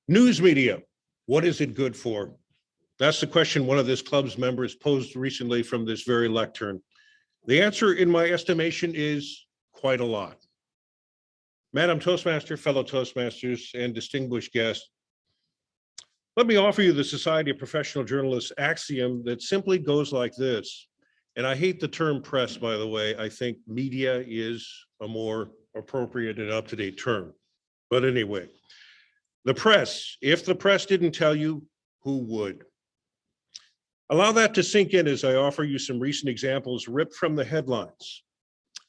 News media, what is it good for? That's the question one of this club's members posed recently from this very lectern. The answer, in my estimation, is quite a lot. Madam Toastmaster, fellow Toastmasters, and distinguished guests, let me offer you the Society of Professional Journalists axiom that simply goes like this. And I hate the term press, by the way. I think media is a more appropriate and up-to-date term. But anyway, the press, if the press didn't tell you, who would? Allow that to sink in as I offer you some recent examples ripped from the headlines.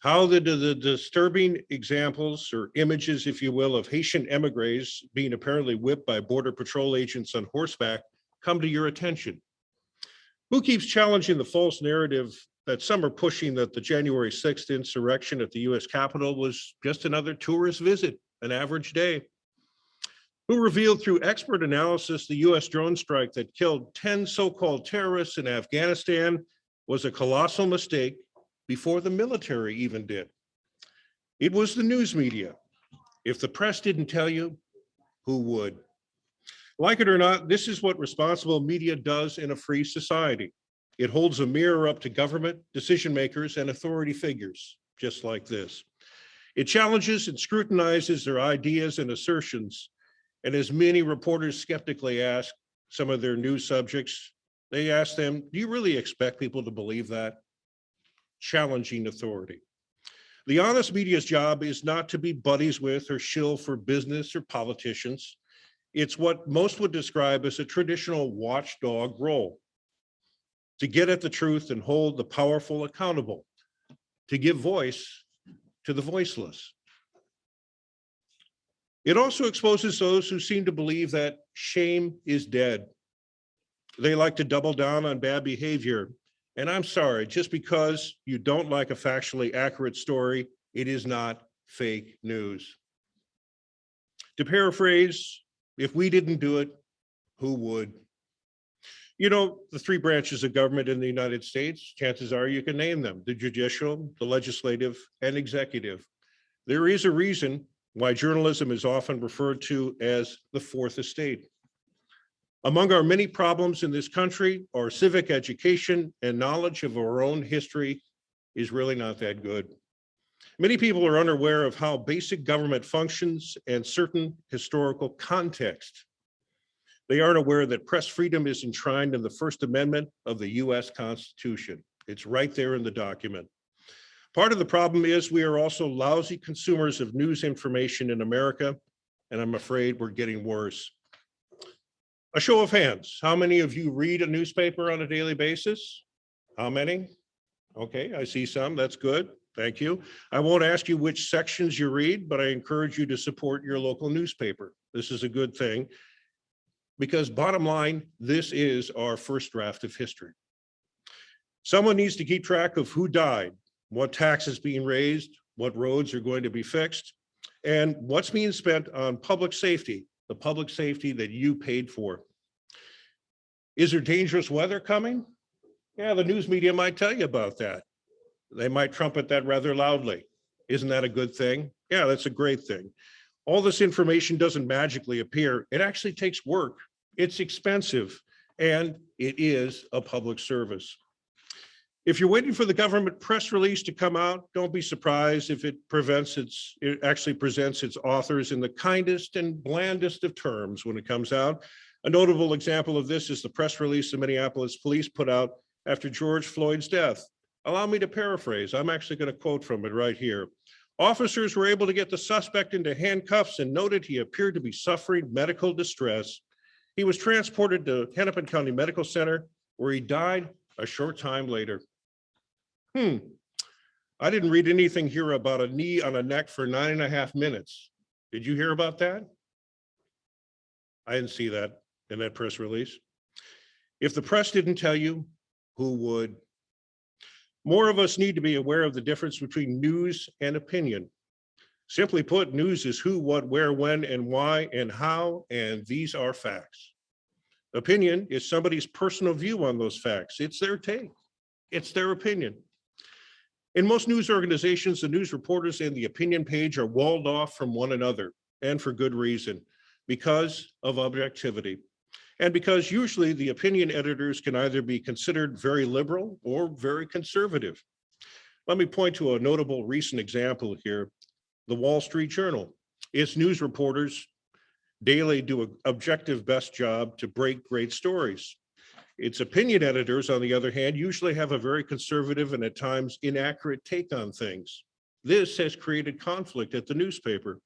How the disturbing examples or images, if you will, of Haitian emigres being apparently whipped by Border Patrol agents on horseback come to your attention. Who keeps challenging the false narrative that some are pushing that the January 6th insurrection at the US Capitol was just another tourist visit, an average day? Who revealed through expert analysis the US drone strike that killed 10 so-called terrorists in Afghanistan was a colossal mistake before the military even did? It was the news media. If the press didn't tell you, who would? Like it or not, this is what responsible media does in a free society. It holds a mirror up to government, decision makers, and authority figures, just like this. It challenges and scrutinizes their ideas and assertions. And as many reporters skeptically ask some of their news subjects, they ask them, do you really expect people to believe that? Challenging authority. The honest media's job is not to be buddies with or shill for business or politicians. It's what most would describe as a traditional watchdog role. To get at the truth and hold the powerful accountable. To give voice to the voiceless. It also exposes those who seem to believe that shame is dead. They like to double down on bad behavior. And I'm sorry, just because you don't like a factually accurate story, it is not fake news. To paraphrase, if we didn't do it, who would? You know, the three branches of government in the United States, chances are you can name them: the judicial, the legislative, and executive. There is a reason why journalism is often referred to as the fourth estate. Among our many problems in this country, our civic education and knowledge of our own history is really not that good. Many people are unaware of how basic government functions and certain historical context. They aren't aware that press freedom is enshrined in the First Amendment of the US Constitution. It's right there in the document. Part of the problem is we are also lousy consumers of news information in America, and I'm afraid we're getting worse. A show of hands, how many of you read a newspaper on a daily basis? How many? Okay, I see some, that's good, thank you. I won't ask you which sections you read, but I encourage you to support your local newspaper. This is a good thing, because bottom line, this is our first draft of history. Someone needs to keep track of who died, what tax is being raised, what roads are going to be fixed, and what's being spent on public safety, the public safety that you paid for. Is there dangerous weather coming? Yeah, the news media might tell you about that. They might trumpet that rather loudly. Isn't that a good thing? Yeah, that's a great thing. All this information doesn't magically appear. It actually takes work. It's expensive, and it is a public service. If you're waiting for the government press release to come out, don't be surprised if it actually presents its authors in the kindest and blandest of terms when it comes out. A notable example of this is the press release the Minneapolis police put out after George Floyd's death. Allow me to paraphrase. I'm actually going to quote from it right here. Officers were able to get the suspect into handcuffs and noted he appeared to be suffering medical distress. He was transported to Hennepin County Medical Center, where he died a short time later. I didn't read anything here about a knee on a neck for 9.5 minutes. Did you hear about that? I didn't see that in that press release. If the press didn't tell you, who would? More of us need to be aware of the difference between news and opinion. Simply put, news is who, what, where, when, and why, and how, and these are facts. Opinion is somebody's personal view on those facts. It's their take. It's their opinion. In most news organizations, the news reporters and the opinion page are walled off from one another, and for good reason. because of objectivity. And because usually the opinion editors can either be considered very liberal or very conservative. Let me point to a notable recent example here, the Wall Street Journal. Its news reporters daily do an objective best job to break great stories. Its opinion editors, on the other hand, usually have a very conservative and at times inaccurate take on things. This has created conflict at the newspaper.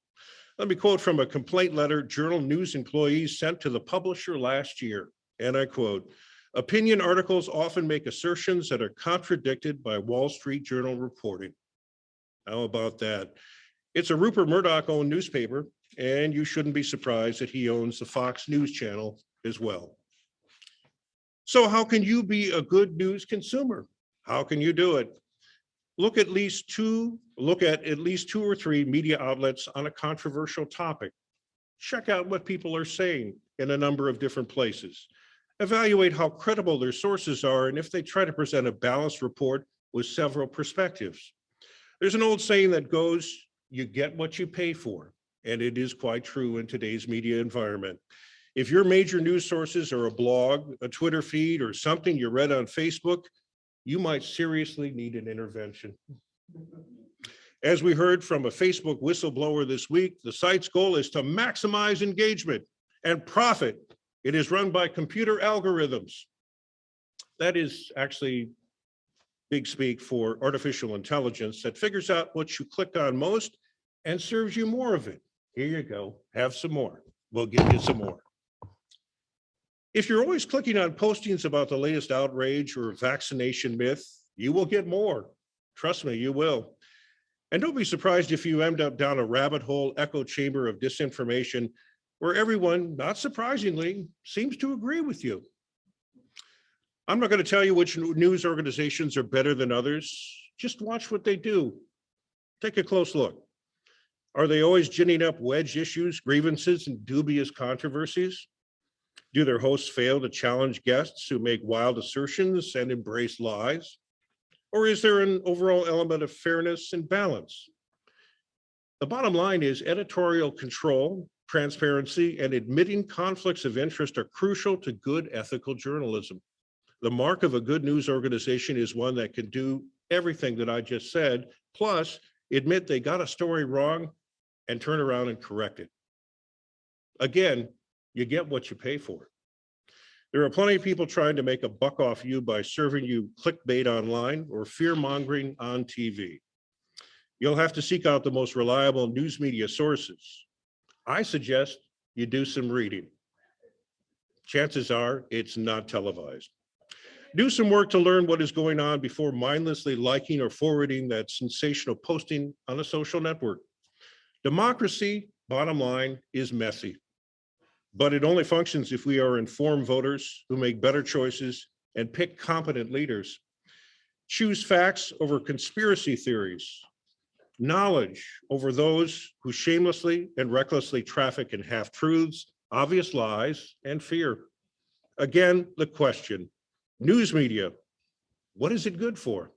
Let me quote from a complaint letter Journal News employees sent to the publisher last year, and I quote, "Opinion articles often make assertions that are contradicted by Wall Street Journal reporting." How about that? It's a Rupert Murdoch-owned newspaper, and you shouldn't be surprised that he owns the Fox News channel as well. So how can you be a good news consumer? How can you do it? Look at least two or three media outlets on a controversial topic. Check out what people are saying in a number of different places. Evaluate how credible their sources are and if they try to present a balanced report with several perspectives. There's an old saying that goes, you get what you pay for, and it is quite true in today's media environment. If your major news sources are a blog, a Twitter feed, or something you read on Facebook, you might seriously need an intervention. As we heard from a Facebook whistleblower this week, the site's goal is to maximize engagement and profit. It is run by computer algorithms. That is actually big speak for artificial intelligence that figures out what you click on most and serves you more of it. Here you go, have some more. We'll give you some more. If you're always clicking on postings about the latest outrage or vaccination myth, you will get more. Trust me, you will. And don't be surprised if you end up down a rabbit hole echo chamber of disinformation where everyone, not surprisingly, seems to agree with you. I'm not going to tell you which news organizations are better than others. Just watch what they do. Take a close look. Are they always ginning up wedge issues, grievances, and dubious controversies? Do their hosts fail to challenge guests who make wild assertions and embrace lies? Or is there an overall element of fairness and balance? The bottom line is editorial control, transparency, and admitting conflicts of interest are crucial to good ethical journalism. The mark of a good news organization is one that can do everything that I just said, plus admit they got a story wrong and turn around and correct it. Again, you get what you pay for. There are plenty of people trying to make a buck off you by serving you clickbait online or fear-mongering on TV. You'll have to seek out the most reliable news media sources. I suggest you do some reading. Chances are it's not televised. Do some work to learn what is going on before mindlessly liking or forwarding that sensational posting on a social network. Democracy, bottom line, is messy. But it only functions if we are informed voters who make better choices and pick competent leaders. Choose facts over conspiracy theories, knowledge over those who shamelessly and recklessly traffic in half-truths, obvious lies, and fear. Again, the question, news media, what is it good for?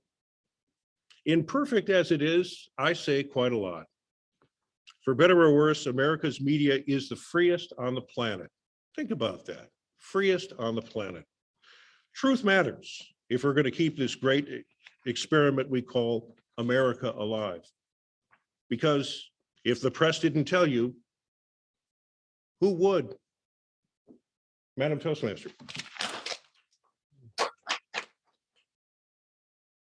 Imperfect as it is, I say quite a lot. For better or worse, America's media is the freest on the planet. Think about that, freest on the planet. Truth matters if we're going to keep this great experiment we call America alive. Because if the press didn't tell you, who would? Madam Toastmaster.